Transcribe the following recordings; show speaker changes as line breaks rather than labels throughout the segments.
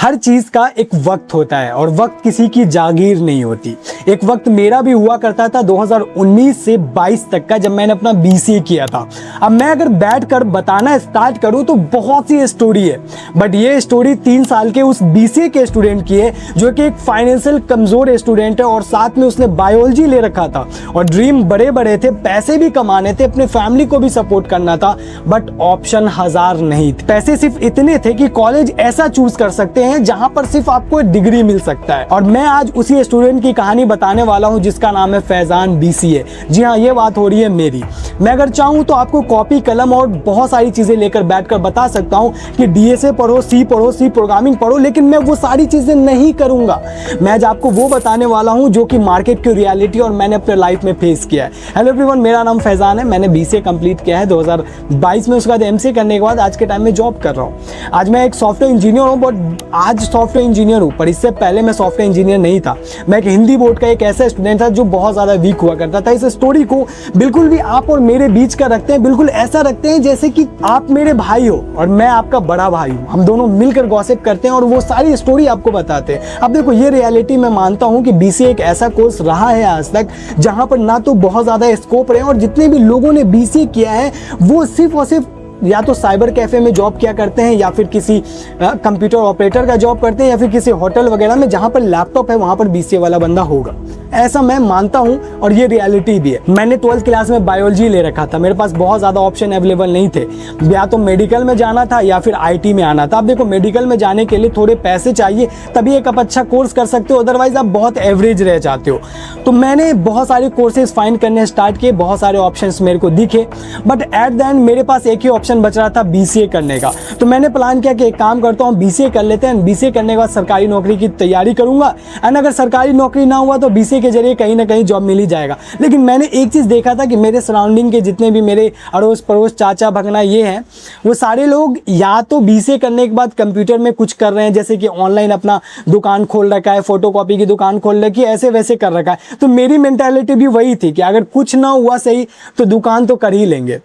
हर चीज का एक वक्त होता है और वक्त किसी की जागीर नहीं होती। एक वक्त मेरा भी हुआ करता था 2019 से 22 तक का, जब मैंने अपना बीसीए किया था। अब मैं अगर बैठकर बताना स्टार्ट करूं तो बहुत सी स्टोरी है, बट ये स्टोरी 3 साल के उस बीसीए के स्टूडेंट की है जो कि एक फाइनेंशियल कमजोर स्टूडेंट है और साथ में उसने बायोलॉजी ले रखा था और ड्रीम बड़े बड़े थे, पैसे भी कमाने थे, अपने फैमिली को भी सपोर्ट करना था, बट ऑप्शन हजार नहीं थे। पैसे सिर्फ इतने थे कि कॉलेज ऐसा चूज कर सकते हैं जहां पर सिर्फ आपको डिग्री मिल सकता है। और मैं आज उसी स्टूडेंट की कहानी बताने वाला हूं जिसका नाम है फैजान बीसीए। जी हाँ, ये बात हो रही है मेरी। मैं अगर चाहूं तो आपको कॉपी कलम और बहुत सारी चीजें लेकर बैठकर बता सकता हूं कि डीएसए पढ़ो, सी प्रोग्रामिंग पढ़ो, लेकिन मैं वो सारी चीजें नहीं करूंगा। मैं आज आपको वो बताने वाला हूं जो कि मार्केट की रियलिटी और मैंने अपने लाइफ में फेस किया है। हेलो एवरीवन, मेरा नाम फैजान है। मैंने बीसीए कंप्लीट किया है 2022 में। उसके बाद एमसीए करने के बाद आज के टाइम में जॉब कर रहा हूं। आज मैं एक सॉफ्टवेयर इंजीनियर हूं, बट आज सॉफ्टवेयर इंजीनियर हूं, पर इससे पहले मैं सॉफ्टवेयर इंजीनियर नहीं था। मैं एक हिंदी बोर्ड का एक ऐसा स्टूडेंट था जो बहुत ज्यादा वीक हुआ करता था। इस स्टोरी को बिल्कुल भी आप और मेरे बीच का रखते हैं, बिल्कुल ऐसा रखते हैं जैसे कि आप मेरे भाई हो और मैं आपका बड़ा भाई हूं। हम दोनों मिलकर गॉसिप करते हैं और वो सारी स्टोरी आपको बताते हैं। अब देखो, ये रियलिटी मैं मानता हूं कि बीसीए एक ऐसा कोर्स रहा है आज तक जहां पर ना तो बहुत ज्यादा स्कोप रहे, और जितने भी लोगों ने बीसीए किया है वो सिर्फ और सिर्फ या तो साइबर कैफे में जॉब किया करते हैं, या फिर किसी कंप्यूटर ऑपरेटर का जॉब करते हैं, या फिर किसी होटल वगैरह में जहां पर लैपटॉप है वहां पर बीसीए वाला बंदा होगा। ऐसा मैं मानता हूं और ये रियलिटी भी है। मैंने 12th क्लास में बायोलॉजी ले रखा था। मेरे पास बहुत ज़्यादा ऑप्शन अवेलेबल नहीं थे, या तो मेडिकल में जाना था या फिर आईटी में आना था। अब देखो, मेडिकल में जाने के लिए थोड़े पैसे चाहिए, तभी एक आप अच्छा कोर्स कर सकते हो, अदरवाइज आप बहुत एवरेज रह जाते हो। तो मैंने बहुत सारे कोर्सेज फाइंड करने स्टार्ट किए, बहुत सारे ऑप्शंस मेरे को दिखे, बट एट द एंड मेरे पास एक ही ऑप्शन बच रहा था, बीसीए करने का। तो मैंने प्लान किया कि एक काम करता हूँ, बीसीए कर लेते हैं। बीसीए करने के बाद सरकारी नौकरी की तैयारी करूंगा, एंड अगर सरकारी नौकरी ना हुआ तो बीसीए के जरिए कहीं ना कहीं जॉब मिल ही जाएगा। लेकिन मैंने एक चीज देखा था कि मेरे सराउंडिंग के जितने भी मेरे अड़ोस पड़ोस, चाचा भगना ये हैं, वो सारे लोग या तो बीसीए करने के बाद कंप्यूटर में कुछ कर रहे हैं, जैसे कि ऑनलाइन अपना दुकान खोल रखा है, फोटोकॉपी की दुकान खोल रखी है, ऐसे वैसे कर रखा है। तो मेरी मेंटालिटी भी वही थी कि अगर कुछ ना हुआ सही तो दुकान तो कर ही लेंगे।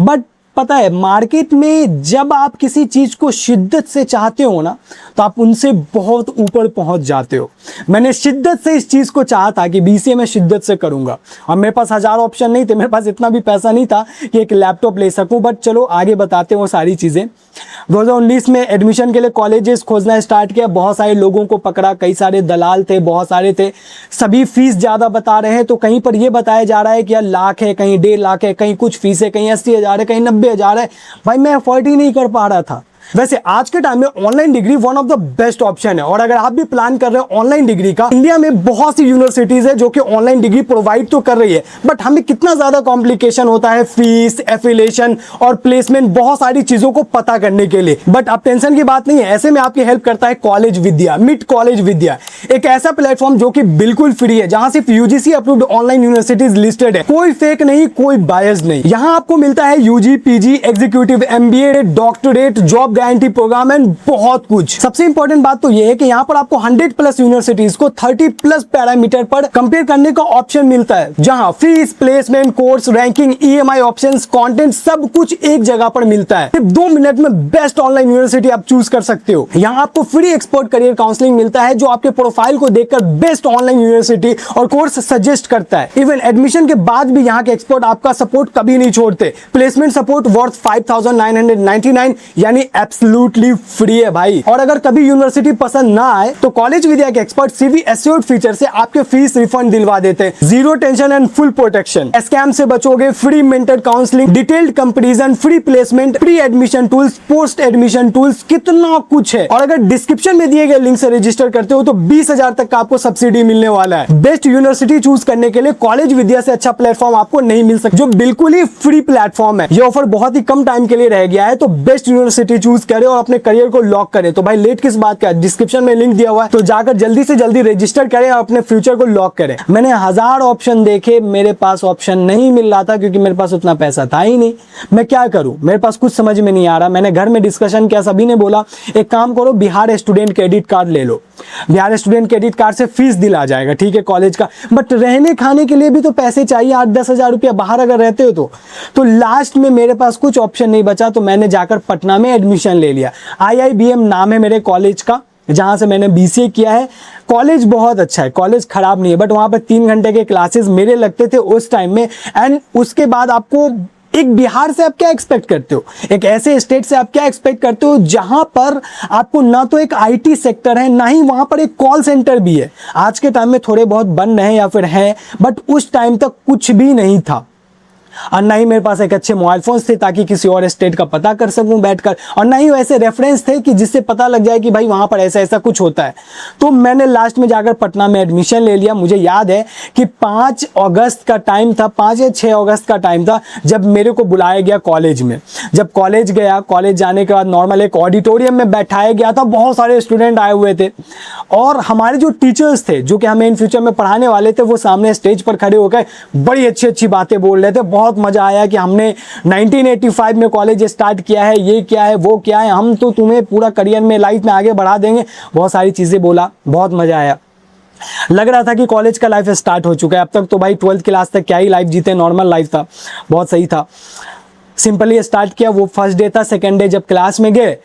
बट पता है, मार्केट में जब आप किसी चीज को शिद्दत से चाहते हो ना, तो आप उनसे बहुत ऊपर पहुंच जाते हो। मैंने शिद्दत से इस चीज को चाहा था कि बीसीए में शिद्दत से करूंगा, और मेरे पास हजार ऑप्शन नहीं थे, मेरे पास इतना भी पैसा नहीं था कि एक लैपटॉप ले सकूं। बट चलो आगे बताते हैं वो सारी चीजें। 2019 में एडमिशन के लिए कॉलेजेस खोजना स्टार्ट किया, बहुत सारे लोगों को पकड़ा, कई सारे दलाल थे, बहुत सारे थे, सभी फीस ज्यादा बता रहे हैं। तो कहीं पर यह बताया जा रहा है कि यार लाख है, कहीं 1.5 लाख है, कहीं कुछ फीस है, कहीं 80,000 है, कहीं 90,000 है। भाई मैं अफोर्ड ही नहीं कर पा रहा था। वैसे आज के टाइम में online degree one of the best option है, और अगर आप भी प्लान कर रहे हो ऑनलाइन डिग्री का, इंडिया में बहुत सी यूनिवर्सिटीज है जो कि ऑनलाइन डिग्री प्रोवाइड तो कर रही है, बट हमें कितना ज्यादा कॉम्प्लिकेशन होता है, फीस, एफिलिएशन और प्लेसमेंट, बहुत सारी चीजों को पता करने के लिए। बट अब टेंशन की बात नहीं है, ऐसे में आपकी हेल्प करता है कॉलेज विद्या, मिड कॉलेज विद्या, एक ऐसा प्लेटफॉर्म जो कि बिल्कुल फ्री है, जहां सिर्फ UGC approved online universities listed है, कोई फेक नहीं, कोई बायस नहीं। यहां आपको मिलता है UG, PG, executive, MBA, doctorate, job guarantee programme and बहुत कुछ। सबसे इंपॉर्टेंट बात तो यह है कि यहां पर आपको 100+ यूनिवर्सिटीज को 30+ पैरामीटर पर कंपेयर करने का ऑप्शन मिलता है, जहां fees, placement, course, ranking, EMI options, content, सब कुछ एक जगह पर मिलता है। सिर्फ 2 मिनट में बेस्ट ऑनलाइन यूनिवर्सिटी आप चूज कर सकते हो। यहां आपको फ्री एक्सपर्ट करियर काउंसलिंग मिलता है, जो आपके प्रोफाइल को देखकर बेस्ट ऑनलाइन यूनिवर्सिटी और कोर्स सजेस्ट करता है। इवन एडमिशन के बाद भी यहां के एक्सपर्ट आपका सपोर्ट कभी नहीं छोड़ते। प्लेसमेंट सपोर्ट वर्थ 5,999, यानी एब्सोल्युटली फ्री है भाई। और अगर कभी यूनिवर्सिटी पसंद ना आए तो कॉलेज विद्या के एक्सपर्ट सीवी एश्योर्ड फीचर से आपके फीस रिफंड दिलवा देते हैं। Zero tension and full protection, scam से बचोगे, free mentor counselling, detailed comparison, free placement, pre admission tools, post admission tools, कितना कुछ है। और अगर डिस्क्रिप्शन में दिए गए लिंक से रजिस्टर करते हो तो 20,000 तक का आपको सब्सिडी मिलने वाला है। बेस्ट यूनिवर्सिटी चूज करने के लिए कॉलेज विद्या से अच्छा प्लेटफॉर्म आपको नहीं मिल सकता, जो बिल्कुल ही फ्री प्लेटफॉर्म है। ये ऑफर बहुत ही कम टाइम के लिए रह गया है, तो बेस्ट यूनिवर्सिटी चूज करें और अपने करियर को लॉक करें। तो भाई लेट किस बात का, डिस्क्रिप्शन में लिंक दिया हुआ है, तो जाकर जल्दी से जल्दी रजिस्टर करें और अपने फ्यूचर को लॉक करें। मैंने हजार ऑप्शन देखे, मेरे पास ऑप्शन नहीं मिल रहा था क्योंकि मेरे पास उतना पैसा था ही नहीं। मैं क्या करूं, मेरे पास कुछ समझ में नहीं आ रहा। मैंने घर में डिस्कशन किया, सभी ने बोला एक काम करो, बिहार स्टूडेंट क्रेडिट कार्ड ले लो। बिहार स्टूडेंट क्रेडिट कार्ड से फीस दिला जाएगा, ठीक है, कॉलेज का, बट रहने खाने के लिए भी तो पैसे चाहिए, 8-10 हजार रुपया बाहर अगर रहते हो तो लास्ट में मेरे पास कुछ ऑप्शन नहीं बचा, तो मैंने जाकर पटना में एडमिशन ले लिया। IIBM नाम है मेरे कॉलेज का, जहाँ से मैंने बीसीए किया है। कॉलेज बहुत अच्छा है, कॉलेज ख़राब नहीं है, बट वहाँ पर 3 घंटे के क्लासेस मेरे लगते थे उस टाइम में। एंड उसके बाद आपको एक बिहार से आप क्या एक्सपेक्ट करते हो, एक ऐसे स्टेट से आप क्या एक्सपेक्ट करते हो जहां पर आपको ना तो एक आईटी सेक्टर है, ना ही वहां पर एक कॉल सेंटर भी है। आज के टाइम में थोड़े बहुत बन रहे हैं या फिर हैं, बट उस टाइम तक कुछ भी नहीं था। और ना ही मेरे पास एक अच्छे मोबाइल फोन्स थे ताकि किसी और स्टेट का पता कर सकूं बैठकर, और ना ही वैसे रेफरेंस थे कि जिससे पता लग जाए कि भाई वहां पर ऐसा ऐसा कुछ होता है। तो मैंने लास्ट में जाकर पटना में एडमिशन ले लिया। मुझे याद है कि 5 अगस्त का टाइम था, 5 या 6 अगस्त का टाइम था जब मेरे को बुलाया गया कॉलेज में। जब कॉलेज गया, कॉलेज जाने के बाद नॉर्मल एक ऑडिटोरियम में बैठाया गया था, बहुत सारे स्टूडेंट आए हुए थे, और हमारे जो टीचर्स थे जो कि हमें इन फ्यूचर में पढ़ाने वाले थे, वो सामने स्टेज पर खड़े होकर बड़ी अच्छी अच्छी बातें बोल रहे थे। बहुत मजा आया कि हमने 1985 में कॉलेज स्टार्ट किया है, ये क्या है वो क्या है, हम तो तुम्हें पूरा करियर में लाइफ में आगे बढ़ा देंगे। बहुत सारी चीजें बोला, बहुत मजा आया। लग रहा था कि कॉलेज का लाइफ स्टार्ट हो चुका है। अब तक तो भाई 12th क्लास तक क्या ही लाइफ जीते, नॉर्मल लाइफ था, बहुत सही था। सिंपली स्टार्ट किया। वो फर्स्ट डे था। सेकेंड डे जब क्लास में गए,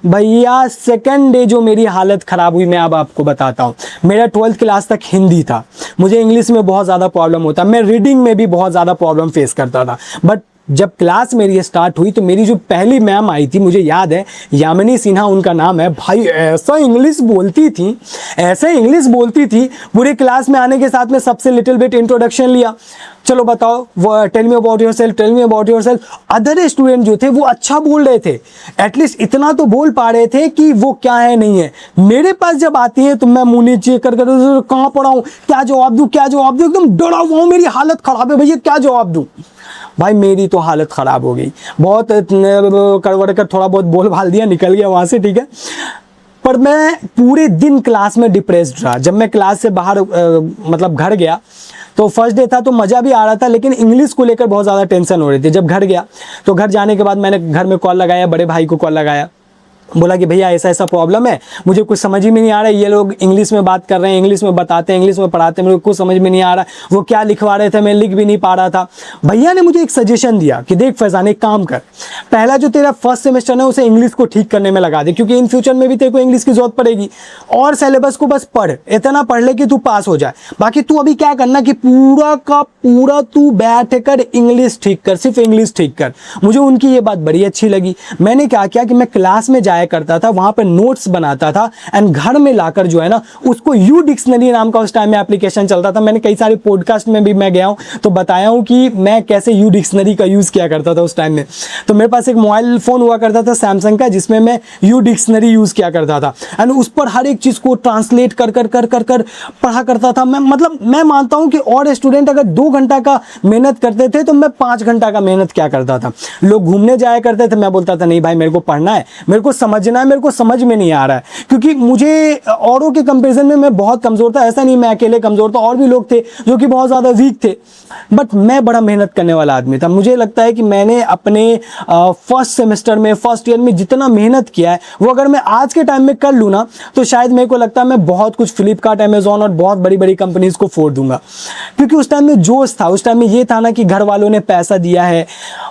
भैया सेकंड डे जो मेरी हालत ख़राब हुई मैं अब आपको बताता हूँ। मेरा 12th क्लास तक हिंदी था, मुझे इंग्लिश में बहुत ज़्यादा प्रॉब्लम होता, मैं रीडिंग में भी बहुत ज़्यादा प्रॉब्लम फेस करता था। बट जब क्लास मेरी स्टार्ट हुई तो मेरी जो पहली मैम आई थी, मुझे याद है यामिनी सिन्हा उनका नाम है, भाई ऐसा इंग्लिश बोलती थी, ऐसे इंग्लिश बोलती थी। पूरे क्लास में आने के साथ में सबसे लिटिल बिट इंट्रोडक्शन लिया, चलो बताओ, वो tell me about yourself, tell me about yourself. Other student जो थे वो अच्छा बोल रहे थे, एटलीस्ट इतना तो बोल पा रहे थे कि वो क्या है नहीं है। मेरे पास जब आती है तो मैं मुंह नीचे कर कहाँ पढ़ा हूँ, क्या जवाब दूँ, क्या जवाब दूँ, एकदम डरा हुआ हूँ, मेरी हालत खराब है भैया, क्या जवाब दूँ। भाई मेरी तो हालत ख़राब हो गई, बहुत कड़वड़ कर थोड़ा बहुत बोल भाल दिया, निकल गया वहाँ से, ठीक है। पर मैं पूरे दिन क्लास में डिप्रेस्ड रहा। जब मैं क्लास से बाहर मतलब घर गया तो फर्स्ट डे था तो मज़ा भी आ रहा था, लेकिन इंग्लिश को लेकर बहुत ज़्यादा टेंशन हो रही थी। जब घर गया तो घर जाने के बाद मैंने घर में कॉल लगाया, बड़े भाई को कॉल लगाया, बोला कि भैया ऐसा ऐसा प्रॉब्लम है, मुझे कुछ समझ ही में नहीं आ रहा है, ये लोग इंग्लिश में बात कर रहे हैं, इंग्लिश में बताते हैं, इंग्लिश में पढ़ाते हैं, मुझे कुछ समझ में नहीं आ रहा है, वो क्या लिखवा रहे थे मैं लिख भी नहीं पा रहा था। भैया ने मुझे एक सजेशन दिया कि देख फैजान, एक काम कर, पहला जो तेरा फर्स्ट सेमेस्टर है उसे इंग्लिश को ठीक करने में लगा दे, क्योंकि इन फ्यूचर में भी तेरे को इंग्लिश की जरूरत पड़ेगी, और सिलेबस को बस पढ़, इतना पढ़ ले कि तू पास हो जाए। बाकी तू अभी क्या करना कि पूरा का पूरा तू बैठ कर इंग्लिश ठीक कर, सिर्फ इंग्लिश ठीक कर। मुझे उनकी ये बात बड़ी अच्छी लगी। मैंने क्या किया कि मैं क्लास में जाया करता था, वहां पर नोट्स बनाता था, एंड घर में लाकर जो है ना उसको यू डिक्शनरी नाम का उस टाइम में एप्लीकेशन चलता था। मैंने कई सारे पॉडकास्ट में भी मैं गया हूं तो बताया हूं कि मैं कैसे यू डिक्शनरी का यूज किया करता था उस टाइम में। तो मेरे पास एक मोबाइल फोन हुआ करता था सैमसंग का, जिसमें मैं यू डिक्शनरी यूज किया करता था, एंड उस पर हर एक चीज को ट्रांसलेट कर कर कर कर कर पढ़ा करता था। मैं मतलब मैं मानता हूं कि और स्टूडेंट अगर 2 घंटा का मेहनत करते थे तो मैं 5 घंटा का मेहनत क्या करता था। लोग घूमने जाया करते थे, मैं बोलता था नहीं भाई मेरे को पढ़ना है, मेरे को समझना है, मेरे को समझ में नहीं आ रहा है, क्योंकि मुझे औरों के कंपैरिजन में मैं बहुत कमजोर था। ऐसा नहीं मैं अकेले कमजोर था, और भी लोग थे जो कि बहुत ज़्यादा वीक थे, बट मैं बड़ा मेहनत करने वाला आदमी था। मुझे लगता है कि मैंने अपने फर्स्ट सेमेस्टर में, फर्स्ट ईयर में जितना मेहनत किया है वो अगर मैं आज के टाइम में कर लूँ ना तो शायद मेरे को लगता है मैं बहुत कुछ फ्लिपकार्ट, अमेजॉन और बहुत बड़ी बड़ी कंपनीज को फोड़ दूंगा। क्योंकि उस टाइम में जोश था, उस टाइम में ये था ना कि घर वालों ने पैसा दिया है,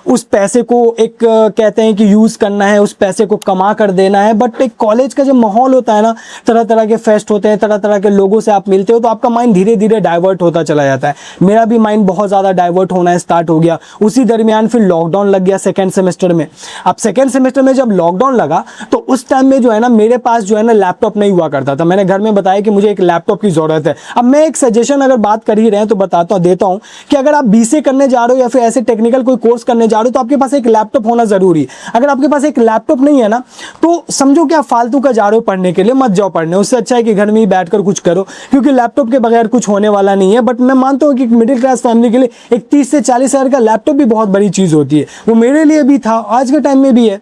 उस पैसे को एक कहते हैं कि यूज़ करना है, उस पैसे को कमा कर देना है। बट एक कॉलेज का जो माहौल होता है ना, तरह तरह के फेस्ट होते हैं, तरह तरह के लोगों से आप मिलते हो, तो आपका माइंड धीरे धीरे डाइवर्ट होता चला जाता है। मेरा भी माइंड बहुत ज़्यादा डाइवर्ट होना स्टार्ट हो गया। उसी दरमियान फिर लॉकडाउन लग गया सेकेंड सेमेस्टर में। अब सेकेंड सेमेस्टर में जब लॉकडाउन लगा तो उस टाइम में जो है ना मेरे पास जो है ना लैपटॉप नहीं हुआ करता था। मैंने घर में बताया कि मुझे एक लैपटॉप की ज़रूरत है। अब मैं एक सजेशन अगर बात कर ही रहे हैं तो बताता हूँ, देता हूँ कि अगर आप बीसीए करने जा रहे हो या फिर ऐसे टेक्निकल कोई कोर्स करने जा रहे हो तो आपके पास एक लैपटॉप होना ज़रूरी है। अगर आपके पास एक लैपटॉप नहीं है ना तो समझो कि आप फालतू का जा रहे हो पढ़ने के लिए, मत जाओ पढ़ने। उससे अच्छा है कि घर में ही बैठकर कुछ करो, क्योंकि लैपटॉप के बगैर कुछ होने वाला नहीं है। बट मैं मानता हूँ कि मिडिल क्लास फैमिली के लिए एक 30 से 40 हज़ार का लैपटॉप भी बहुत बड़ी चीज़ होती है। वो मेरे लिए भी था, आज के टाइम में भी है।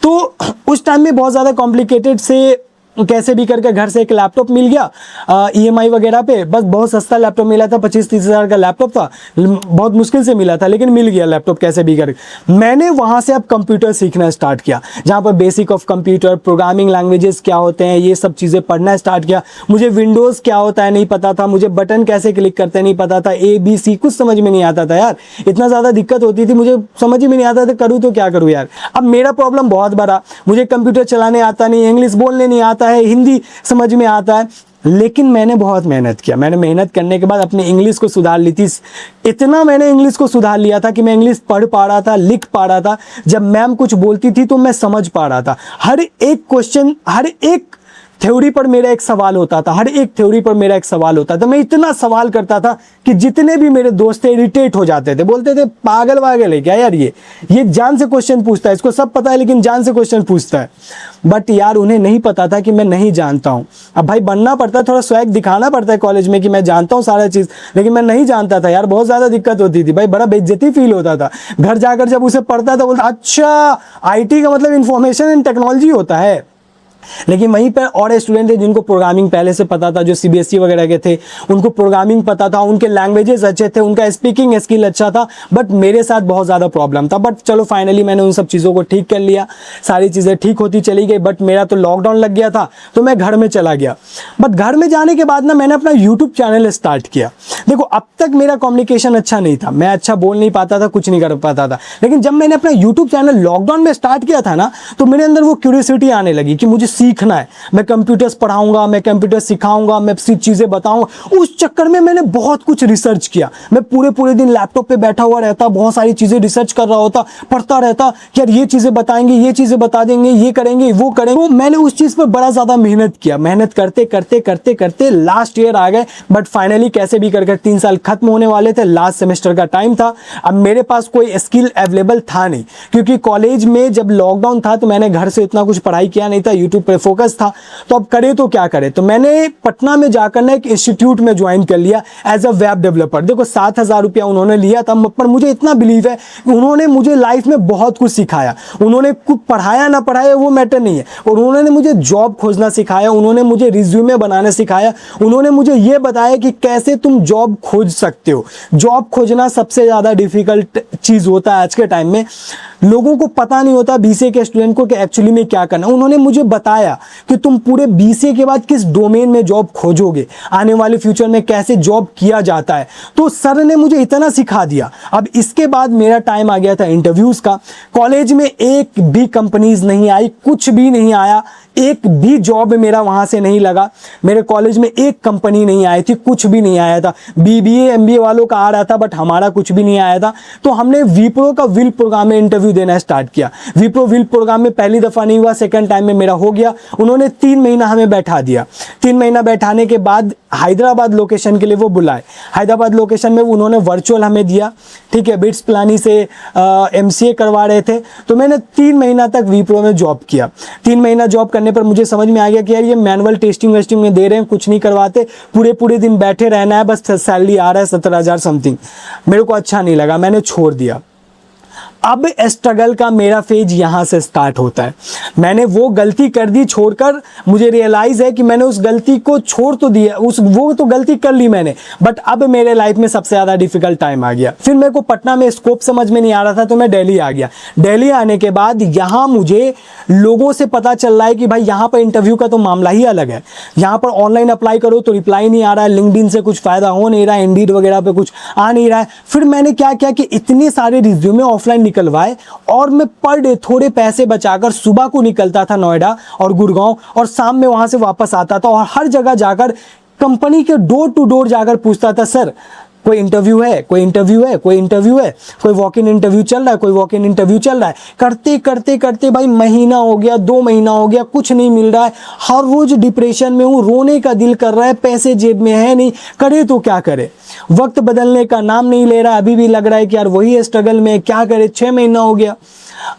तो उस टाइम में बहुत ज़्यादा कॉम्प्लिकेटेड से कैसे भी करके घर से एक लैपटॉप मिल गया ईएमआई वगैरह पे। बस बहुत सस्ता लैपटॉप मिला था, 25-30 हज़ार का लैपटॉप था, बहुत मुश्किल से मिला था लेकिन मिल गया लैपटॉप कैसे भी करके। मैंने वहाँ से अब कंप्यूटर सीखना स्टार्ट किया, जहाँ पर basic of computer, programming languages क्या होते हैं, ये सब चीज़ें पढ़ना स्टार्ट किया। मुझे विंडोज़ क्या होता है नहीं पता था, मुझे बटन कैसे क्लिक करते हैं नहीं पता था, ABC कुछ समझ में नहीं आता था यार। इतना ज़्यादा दिक्कत होती थी, मुझे समझ ही में नहीं आता था करूँ तो क्या करूँ यार। अब मेरा प्रॉब्लम बहुत बड़ा, मुझे कंप्यूटर चलाने आता नहीं, इंग्लिश बोलने नहीं आता, आता है, हिंदी समझ में आता है, लेकिन मैंने बहुत मेहनत किया। मैंने मेहनत करने के बाद अपनी इंग्लिश को सुधार ली थी। इतना मैंने इंग्लिश को सुधार लिया था कि मैं इंग्लिश पढ़ पा रहा था, लिख पा रहा था। जब मैम कुछ बोलती थी तो मैं समझ पा रहा था। हर एक क्वेश्चन, हर एक थ्योरी पर मेरा एक सवाल होता था, हर एक थ्योरी पर मेरा एक सवाल होता था। मैं इतना सवाल करता था कि जितने भी मेरे दोस्त थे इरिटेट हो जाते थे, बोलते थे पागल वागल है क्या यार, ये जान से क्वेश्चन पूछता है, इसको सब पता है लेकिन जान से क्वेश्चन पूछता है। बट यार उन्हें नहीं पता था कि मैं नहीं जानता हूँ। अब भाई बनना पड़ता है, थोड़ा स्वैग दिखाना पड़ता है कॉलेज में कि मैं जानता हूँ सारा चीज़, लेकिन मैं नहीं जानता था यार। बहुत ज़्यादा दिक्कत होती थी भाई, बड़ा बेइज्जती फील होता था। घर जाकर जब उसे पढ़ता था बोलता अच्छा IT का मतलब इंफॉर्मेशन एंड टेक्नोलॉजी होता है। लेकिन वहीं पर और स्टूडेंट थे जिनको प्रोग्रामिंग पहले से पता था, जो CBSE वगैरह के थे, उनको प्रोग्रामिंग पता था, उनके लैंग्वेजेस अच्छे थे, उनका स्पीकिंग स्किल अच्छा था। बट मेरे साथ बहुत ज़्यादा प्रॉब्लम था। बट चलो फाइनली मैंने उन सब चीज़ों को ठीक कर लिया, सारी चीज़ें ठीक होती चली गई। बट मेरा तो लॉकडाउन लग गया था तो मैं घर में चला गया। बट घर में जाने के बाद ना मैंने अपना यूट्यूब चैनल स्टार्ट किया। देखो अब तक मेरा कम्युनिकेशन अच्छा नहीं था, मैं अच्छा बोल नहीं पाता था, कुछ नहीं कर पाता था। लेकिन जब मैंने अपना यूट्यूब चैनल लॉकडाउन में स्टार्ट किया था ना, तो मेरे अंदर वो क्यूरियोसिटी आने लगी कि मुझे सीखना है, मैं कंप्यूटर्स पढ़ाऊंगा, मैं कंप्यूटर सिखाऊंगा, मैं सिर्फ चीज़ें बताऊंगा। उस चक्कर में मैंने बहुत कुछ रिसर्च किया। मैं पूरे दिन लैपटॉप पे बैठा हुआ रहता, बहुत सारी चीज़ें रिसर्च कर रहा होता, पढ़ता रहता कि यार ये चीज़ें बताएंगे, ये चीज़ें बता देंगे, ये करेंगे, वो करेंगे। तो मैंने उस चीज़ पर बड़ा ज़्यादा मेहनत किया। मेहनत करते करते करते करते लास्ट ईयर आ गए। बट फाइनली कैसे भी कर 3 साल खत्म होने वाले थे, लास्ट सेमेस्टर का टाइम था। अब मेरे पास कोई स्किल अवेलेबल था नहीं, क्योंकि कॉलेज में जब लॉकडाउन था तो मैंने घर से इतना कुछ पढ़ाई किया नहीं था, यूट्यूब पे फोकस था। तो अब करे तो क्या करे, तो मैंने पटना में जाकर ना एक इंस्टीट्यूट में ज्वाइन कर लिया एज अ वेब डेवलपर। देखो 7,000 रुपया उन्होंने लिया था, पर मुझे इतना बिलीव है कि उन्होंने मुझे लाइफ में बहुत कुछ सिखाया। उन्होंने कुछ पढ़ाया ना पढ़ाया वो मैटर नहीं है, और उन्होंने मुझे जॉब खोजना सिखाया, उन्होंने मुझे रिज्यूमे बनाना सिखाया, उन्होंने मुझे ये बताया कि कैसे तुम जॉब खोज सकते हो। जॉब खोजना सबसे ज़्यादा डिफिकल्ट चीज़ होता है आज के टाइम में। लोगों को पता नहीं होता BCA के स्टूडेंट को कि एक्चुअली में क्या करना। उन्होंने मुझे बताया कि तुम पूरे BCA के बाद किस डोमेन में जॉब खोजोगे, आने वाले फ्यूचर में कैसे जॉब किया जाता है। तो सर ने मुझे इतना सिखा दिया। अब इसके बाद मेरा टाइम आ गया था इंटरव्यूज़ का। कॉलेज में एक भी कंपनीज नहीं आई, कुछ भी नहीं आया, एक भी जॉब मेरा वहाँ से नहीं लगा। मेरे कॉलेज में एक कंपनी नहीं आई थी, कुछ भी नहीं आया था। BBA MBA वालों का आ रहा था बट हमारा कुछ भी नहीं आया था। तो हमने विप्रो का विल प्रोग्राम में इंटरव्यू देना स्टार्ट किया। विप्रो विल प्रोग्राम में पहली दफ़ा नहीं हुआ, सेकंड टाइम में मेरा हो गया। उन्होंने 3 महीना हमें बैठा दिया। 3 महीना बैठाने के बाद हैदराबाद लोकेशन के लिए वो बुलाए। हैदराबाद लोकेशन में उन्होंने वर्चुअल हमें दिया, ठीक है। बिट्स प्लानी से MCA करवा रहे थे। तो मैंने 3 महीना तक विप्रो में जॉब किया। 3 महीना जॉब करने पर मुझे समझ में आ गया कि यार ये मैनुअल टेस्टिंग वेस्टिंग में दे रहे हैं, कुछ नहीं करवाते, पूरे दिन बैठे रहना है, बस सैलरी आ रहा है 17,000 समथिंग। मेरे को अच्छा नहीं लगा, मैंने छोड़ दिया। अब स्ट्रगल का मेरा फेज यहाँ से स्टार्ट होता है। मैंने वो गलती कर दी छोड़कर, मुझे रियलाइज़ है कि मैंने उस गलती को छोड़ तो दिया, वो तो गलती कर ली मैंने, बट अब मेरे लाइफ में सबसे ज़्यादा डिफिकल्ट टाइम आ गया। फिर मेरे को पटना में स्कोप समझ में नहीं आ रहा था तो मैं दिल्ली आ गया। दिल्ली आने के बाद यहाँ मुझे लोगों से पता चल रहा है कि भाई यहाँ पर इंटरव्यू का तो मामला ही अलग है। यहाँ पर ऑनलाइन अप्लाई करो तो रिप्लाई नहीं आ रहा है, लिंक्डइन से कुछ फ़ायदा हो नहीं रहा है, इंडीड वगैरह पे कुछ आ नहीं रहा है। फिर मैंने क्या किया कि इतने सारे रिज्यूमे ऑफलाइन निकलवाए और मैं पर डे थोड़े पैसे बचाकर सुबह को निकलता था नोएडा और गुड़गांव, और शाम में वहां से वापस आता था और हर जगह जाकर कंपनी के डोर टू डोर जाकर पूछता था, सर कोई इंटरव्यू है, कोई इंटरव्यू है, कोई इंटरव्यू है, कोई वॉक इन इंटरव्यू चल रहा है, कोई वॉक इन इंटरव्यू चल रहा है। करते करते करते भाई महीना हो गया, 2 महीना हो गया, कुछ नहीं मिल रहा है। हर रोज डिप्रेशन में हूँ, रोने का दिल कर रहा है, पैसे जेब में है नहीं, करे तो क्या करे। वक्त बदलने का नाम नहीं ले रहा, अभी भी लग रहा है कि यार वही स्ट्रगल में, क्या करे। 6 महीना हो गया,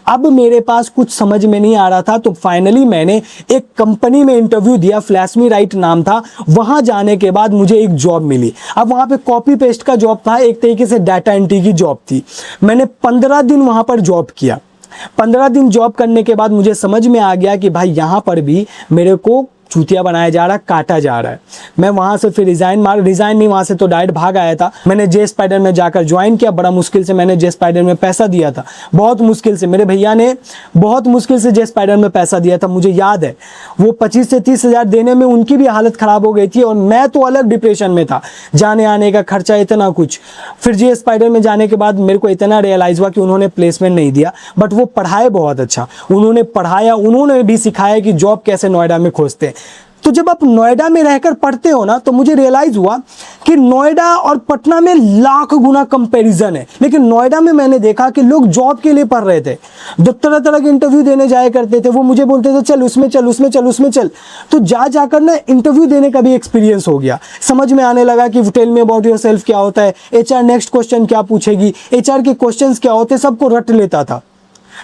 अब मेरे पास कुछ समझ में नहीं आ रहा था। तो फाइनली मैंने एक कंपनी में इंटरव्यू दिया, फ्लैशमी राइट नाम था। वहां जाने के बाद मुझे एक जॉब मिली। अब वहां पे कॉपी पेस्ट का जॉब था, एक तरीके से डाटा एंट्री की जॉब थी। मैंने 15 दिन वहां पर जॉब किया। 15 दिन जॉब करने के बाद मुझे समझ में आ गया कि भाई यहाँ पर भी मेरे को चूतिया बनाया जा रहा है, काटा जा रहा है। मैं वहाँ से फिर रिज़ाइन नहीं, वहाँ से तो डायरेक्ट भाग आया था। मैंने जे स्पाइडर में जाकर ज्वाइन किया, बड़ा मुश्किल से मैंने जे स्पाइडर में पैसा दिया था, बहुत मुश्किल से। मेरे भैया ने बहुत मुश्किल से जे स्पाइडर में पैसा दिया था, मुझे याद है। वो 25 से 30 हज़ार देने में उनकी भी हालत ख़राब हो गई थी, और मैं तो अलग डिप्रेशन में था, जाने आने का खर्चा इतना कुछ। फिर जे स्पाइडर में जाने के बाद मेरे को इतना रियलाइज़ हुआ कि उन्होंने प्लेसमेंट नहीं दिया, बट वो पढ़ाए बहुत अच्छा, उन्होंने पढ़ाया, उन्होंने भी सिखाया कि जॉब कैसे नोएडा में खोजते हैं। तो जब आप नोएडा में रहकर पढ़ते हो ना, तो मुझे रियलाइज हुआ कि नोएडा और पटना में लाख गुना कंपैरिजन है। लेकिन नोएडा में मैंने देखा कि लोग जॉब के लिए पढ़ रहे थे, जो तरह तरह के इंटरव्यू देने जाया करते थे, वो मुझे बोलते थे चल उसमें चल, उसमें चल, उसमें चल। तो जाकर ना इंटरव्यू देने का भी एक्सपीरियंस हो गया, समझ में आने लगा कि tell me about yourself क्या होता है, HR नेक्स्ट क्वेश्चन क्या पूछेगी, HR के क्वेश्चन क्या होते हैं, सबको रट लेता था।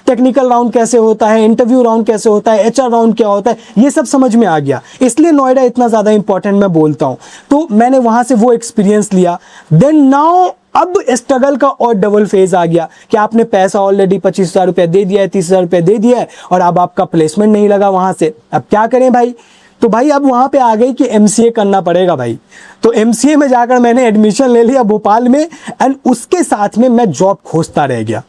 टेक्निकल राउंड कैसे होता है, इंटरव्यू राउंड कैसे होता है, HR राउंड क्या होता है, ये सब समझ में आ गया। इसलिए नोएडा इतना ज़्यादा इंपॉर्टेंट मैं बोलता हूँ। तो मैंने वहाँ से वो एक्सपीरियंस लिया। देन नाउ अब स्ट्रगल का और डबल फेज आ गया कि आपने पैसा ऑलरेडी 25,000 रुपये दे दिया है, 30,000 रुपये दे दिया है, और अब आपका प्लेसमेंट नहीं लगा वहाँ से। अब क्या करें भाई? तो भाई अब वहाँ पे आ गई कि MCA करना पड़ेगा भाई। तो MCA में जाकर मैंने एडमिशन ले लिया भोपाल में, एंड उसके साथ में मैं जॉब खोजता रह गया।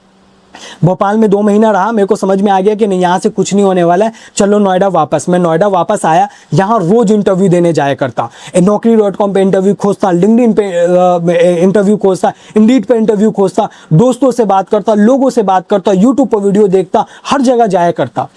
भोपाल में 2 महीना रहा, मेरे को समझ में आ गया कि नहीं, यहाँ से कुछ नहीं होने वाला है, चलो नोएडा वापस। मैं नोएडा वापस आया, यहाँ रोज इंटरव्यू देने जाया करता, Naukri.com पे इंटरव्यू खोजता, LinkedIn पे इंटरव्यू खोजता, Indeed पे इंटरव्यू खोजता, दोस्तों से बात करता, लोगों से बात करता, यूट्यूब पर वीडियो देखता, हर जगह जाया करता।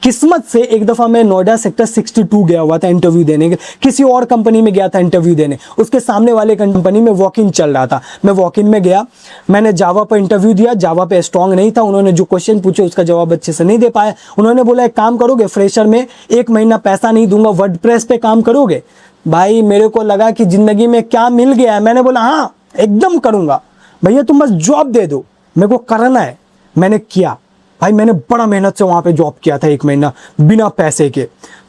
किस्मत से एक दफ़ा मैं नोएडा सेक्टर 62 गया हुआ था इंटरव्यू देने के, किसी और कंपनी में गया था इंटरव्यू देने, उसके सामने वाले कंपनी में वॉक इन चल रहा था। मैं वॉक इन में गया, मैंने जावा पर इंटरव्यू दिया, जावा पे स्ट्रांग नहीं था, उन्होंने जो क्वेश्चन पूछे उसका जवाब अच्छे से नहीं दे पाया। उन्होंने बोला एक काम करोगे, फ्रेशर में 1 महीना पैसा नहीं दूंगा, वर्डप्रेस पे काम करोगे। भाई मेरे को लगा कि ज़िंदगी में क्या मिल गया है। मैंने बोला हाँ एकदम करूँगा भैया, तुम बस जॉब दे दो, मेरे को करना है। मैंने किया भाई, मैंने बड़ा मेहनत से वहाँ पे जॉब किया था 1 महीना बिना पैसे के।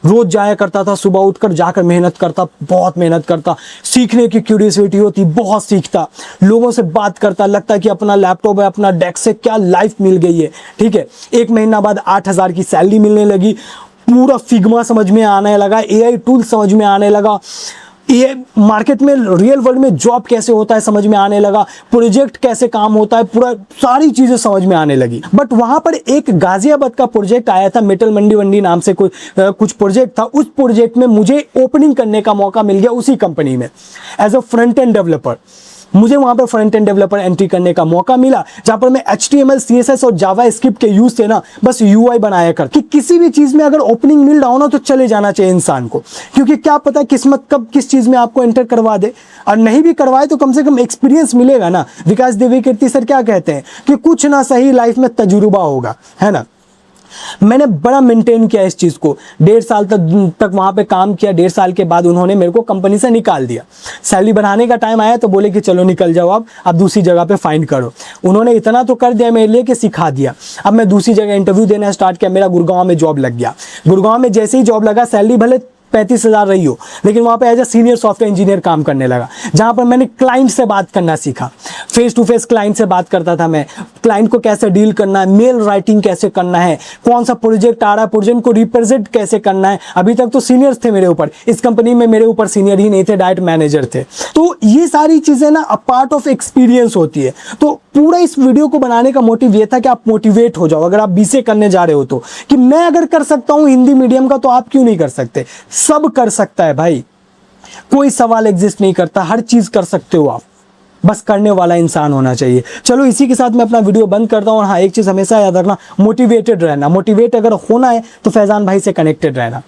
रोज जाया करता था, सुबह उठकर जाकर मेहनत करता, बहुत मेहनत करता, सीखने की क्यूरियोसिटी होती, बहुत सीखता, लोगों से बात करता, लगता कि अपना लैपटॉप है, अपना डेस्क से क्या लाइफ मिल गई है। ठीक है, 1 महीना बाद 8,000 की सैलरी मिलने लगी, पूरा फिग्मा समझ में आने लगा, AI टूल समझ में आने लगा, ये मार्केट में रियल वर्ल्ड में जॉब कैसे होता है समझ में आने लगा, प्रोजेक्ट कैसे काम होता है, पूरा सारी चीज़ें समझ में आने लगी। बट वहाँ पर एक गाजियाबाद का प्रोजेक्ट आया था, मेटल मंडी वंडी नाम से कुछ प्रोजेक्ट था। उस प्रोजेक्ट में मुझे ओपनिंग करने का मौका मिल गया उसी कंपनी में as a front end developer. मुझे वहाँ पर फ्रंट एंड डेवलपर एंट्री करने का मौका मिला, जहाँ पर मैं HTML, CSS और जावास्क्रिप्ट के यूज से ना बस UI बनाया कर। कि किसी भी चीज़ में अगर ओपनिंग मिल रहा हो ना तो चले जाना चाहिए इंसान को, क्योंकि क्या पता किस्मत कब किस चीज़ में आपको एंटर करवा दे, और नहीं भी करवाए तो कम से कम एक्सपीरियंस मिलेगा ना। विकास देवीकीर्ति सर क्या कहते हैं कि कुछ ना सही लाइफ में तजुर्बा होगा, है ना। मैंने बड़ा मेंटेन किया इस चीज़ को, 1.5 साल तक वहाँ पे काम किया। 1.5 साल के बाद उन्होंने मेरे को कंपनी से निकाल दिया। सैलरी बढ़ाने का टाइम आया तो बोले कि चलो निकल जाओ, अब दूसरी जगह पे फाइंड करो। उन्होंने इतना तो कर दिया मेरे लिए कि सिखा दिया। अब मैं दूसरी जगह इंटरव्यू देना स्टार्ट किया, मेरा गुड़गांव में जॉब लग गया। गुड़गांव में जैसे ही जॉब लगा, सैलरी भले 35,000 रही हो, लेकिन वहाँ पे as a senior software engineer काम करने लगा, जहाँ पर मैंने क्लाइंट से बात करना सीखा। फेस टू फेस क्लाइंट से बात करता था मैं, क्लाइंट को कैसे डील करना है, मेल राइटिंग कैसे करना है, कौन सा प्रोजेक्ट आ रहा है, प्रोजेक्ट को रिप्रेजेंट कैसे करना है। अभी तक तो सीनियर्स थे मेरे ऊपर, इस कंपनी में मेरे ऊपर सीनियर ही नहीं थे, डायरेक्ट मैनेजर थे। तो ये सारी चीज़ें ना अ पार्ट ऑफ एक्सपीरियंस होती है। तो पूरा इस वीडियो को बनाने का मोटिव ये था कि आप मोटिवेट हो जाओ, अगर आप BCA करने जा रहे हो तो, कि मैं अगर कर सकता हूँ हिंदी मीडियम का तो आप क्यों नहीं कर सकते। सब कर सकता है भाई, कोई सवाल एग्जिस्ट नहीं करता, हर चीज कर सकते हो आप, बस करने वाला इंसान होना चाहिए। चलो इसी के साथ मैं अपना वीडियो बंद करता हूँ। और हाँ, एक चीज हमेशा याद रखना, मोटिवेटेड रहना। मोटिवेट अगर होना है तो फैजान भाई से कनेक्टेड रहना।